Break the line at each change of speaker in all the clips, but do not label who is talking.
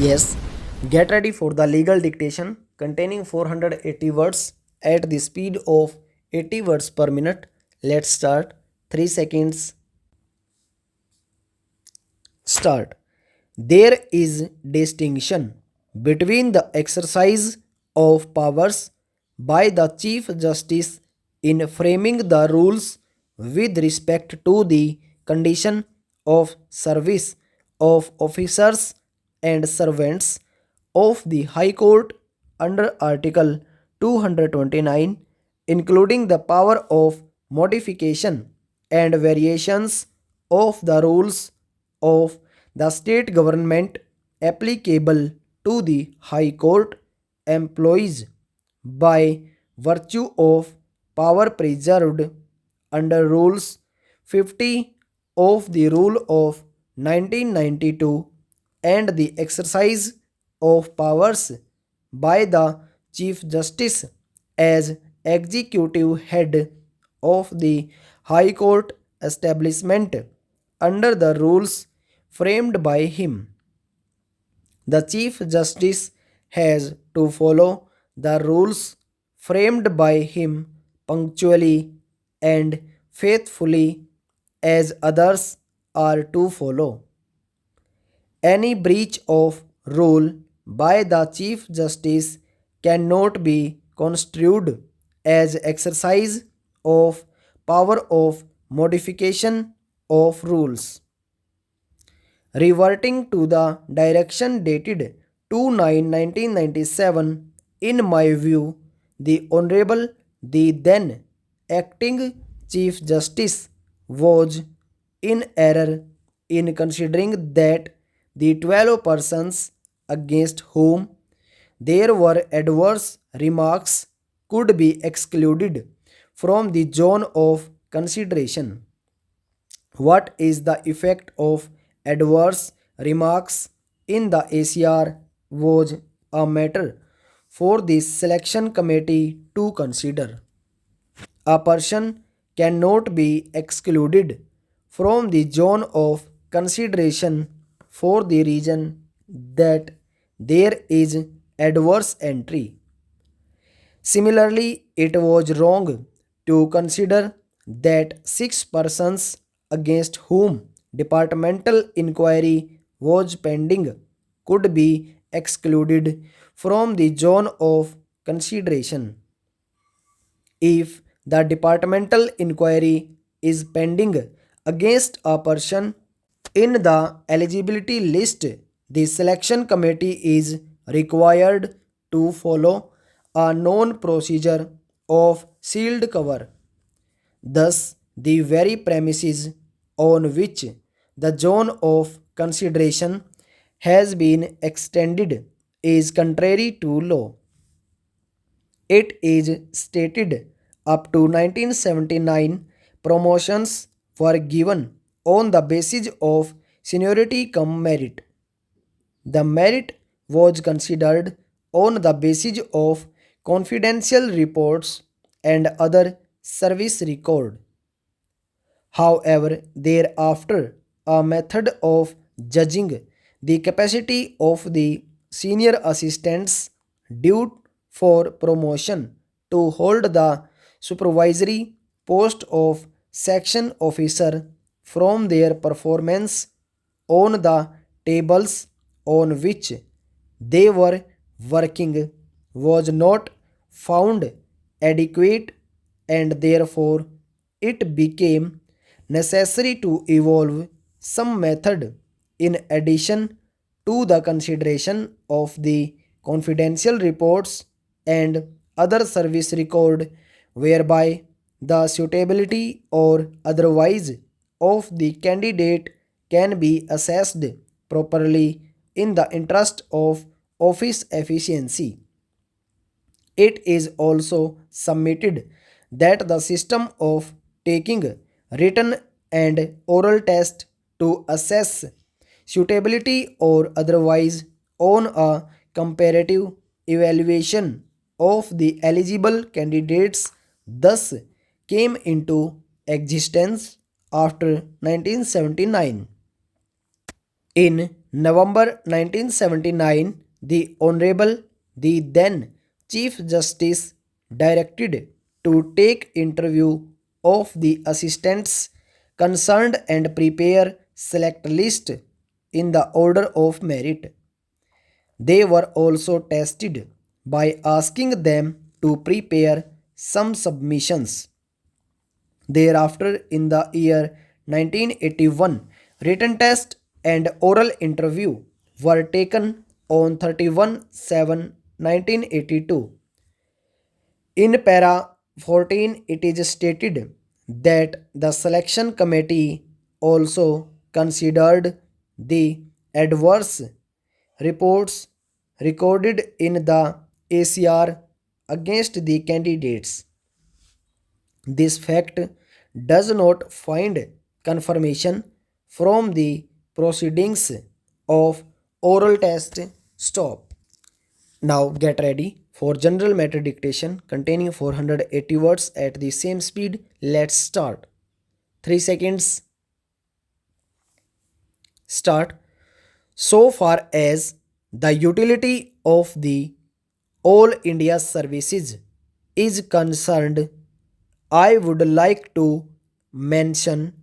Yes, get ready for the legal dictation containing 480 words at the speed of 80 words per minute. Let's start. 3 seconds. Start. There is distinction between the exercise of powers by the Chief Justice in framing the rules with respect to the condition of service of officers and servants of the High Court under Article 229, including the power of modification and variations of the rules of the state government applicable to the High Court employees by virtue of power preserved under Rules 50 of the Rule of 1992 and the exercise of powers by the Chief Justice as executive head of the High Court establishment under the rules framed by him. The Chief Justice has to follow the rules framed by him punctually and faithfully as others are to follow. Any breach of rule by the Chief Justice cannot be construed as exercise of power of modification of rules. Reverting to the direction dated 2/9/1997, in my view, the Honorable, the then acting Chief Justice, was in error in considering that the 12 persons against whom there were adverse remarks could be excluded from the zone of consideration. What is the effect of adverse remarks in the ACR was a matter for the selection committee to consider. A person cannot be excluded from the zone of consideration for the reason that there is adverse entry. Similarly, it was wrong to consider that 6 persons against whom departmental inquiry was pending could be excluded from the zone of consideration. If the departmental inquiry is pending against a person in the eligibility list, the selection committee is required to follow a known procedure of sealed cover. Thus, the very premises on which the zone of consideration has been extended is contrary to law. It is stated up to 1979 promotions were given on the basis of seniority cum merit. The merit was considered on the basis of confidential reports and other service record. However, thereafter, a method of judging the capacity of the senior assistants due for promotion to hold the supervisory post of section officer from their performance on the tables on which they were working was not found adequate, and therefore it became necessary to evolve some method in addition to the consideration of the confidential reports and other service record, whereby the suitability or otherwise of the candidate can be assessed properly in the interest of office efficiency. It is also submitted that the system of taking written and oral test to assess suitability or otherwise on a comparative evaluation of the eligible candidates thus came into existence after 1979. In November 1979, the Honorable, the then Chief Justice, directed to take interview of the assistants concerned and prepare select list in the order of merit. They were also tested by asking them to prepare some submissions. Thereafter, in the year 1981, written test and oral interview were taken on 31/7/1982. In para 14, it is stated that the selection committee also considered the adverse reports recorded in the ACR against the candidates. This fact does not find confirmation from the proceedings of oral test. Stop. Now get ready for general matter dictation containing 480 words at the same speed. Let's start. 3 seconds. Start. So far as the utility of the All India services is concerned, I would like to mention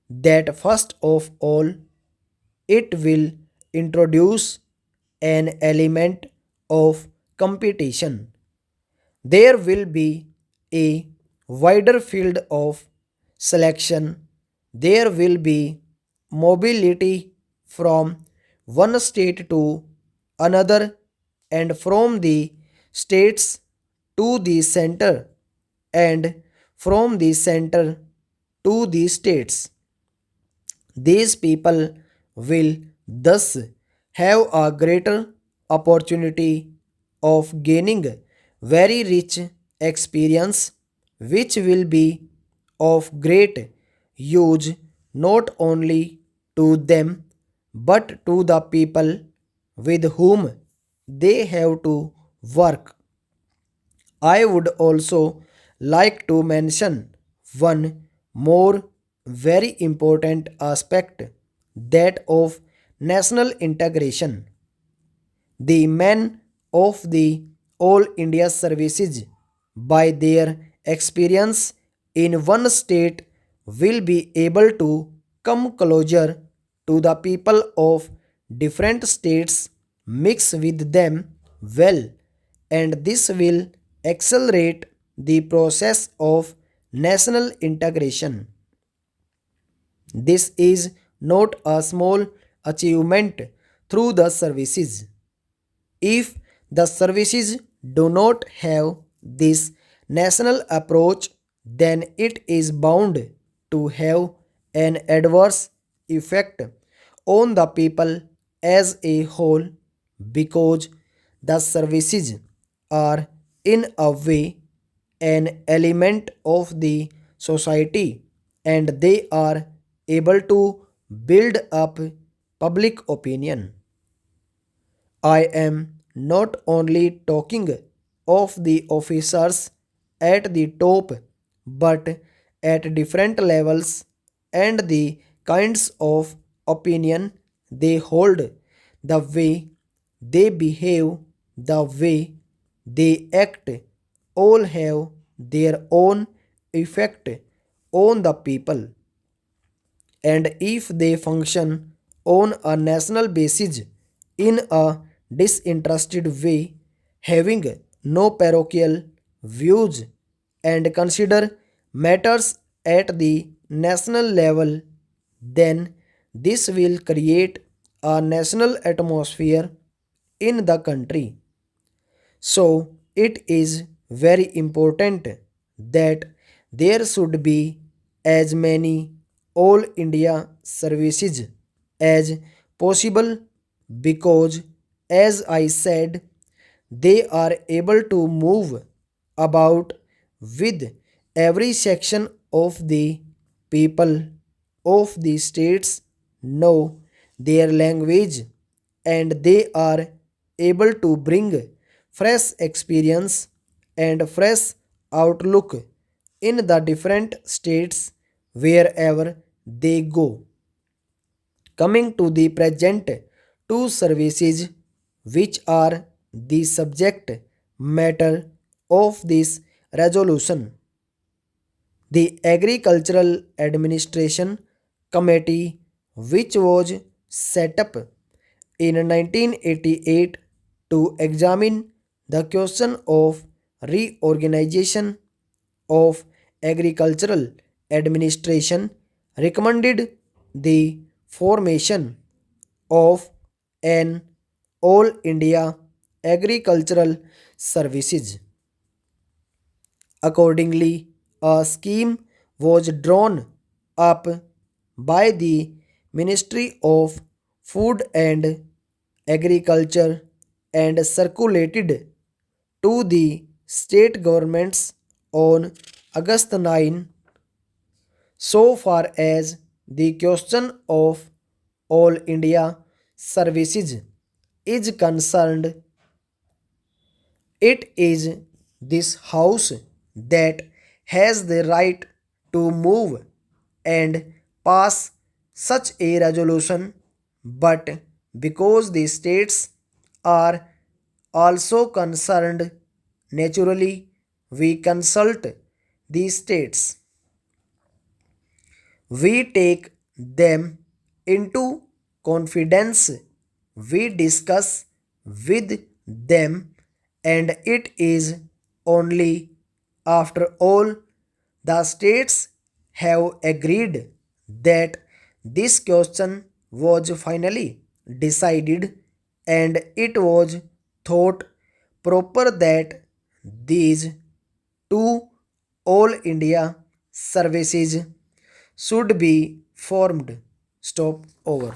that first of all, it will introduce an element of competition. There will be a wider field of selection. There will be mobility from one state to another and from the states to the center and from the center to the states. These people will thus have a greater opportunity of gaining very rich experience, which will be of great use not only to them but to the people with whom they have to work. I would also like to mention one more very important aspect, that of national integration. The men of the All India services, by their experience in one state, will be able to come closer to the people of different states, mix with them well, and this will accelerate the process of national integration. This is not a small achievement through the services. If the services do not have this national approach, then it is bound to have an adverse effect on the people as a whole, because the services are in a way an element of the society and they are able to build up public opinion. I am not only talking of the officers at the top but at different levels and the kinds of opinion they hold, the way they behave, the way they act, all have their own effect on the people. And if they function on a national basis in a disinterested way, having no parochial views, and consider matters at the national level, then this will create a national atmosphere in the country. So it is very important that there should be as many all India services as possible, because as I said, they are able to move about with every section of the people of the states, know their language, and they are able to bring fresh experience and fresh outlook in the different states wherever they go. Coming to the present two services which are the subject matter of this resolution. The Agricultural Administration Committee, which was set up in 1988 to examine the question of reorganization of agricultural administration, recommended the formation of an All India Agricultural Services. Accordingly, a scheme was drawn up by the Ministry of Food and Agriculture and circulated to the state governments on August 9. So far as the question of All India services is concerned, it is this House that has the right to move and pass such a resolution, but because the states are also concerned, naturally we consult the states. We take them into confidence, we discuss with them, and it is only after all the states have agreed that this question was finally decided, and it was thought proper that these two All India services should be formed. Stop over.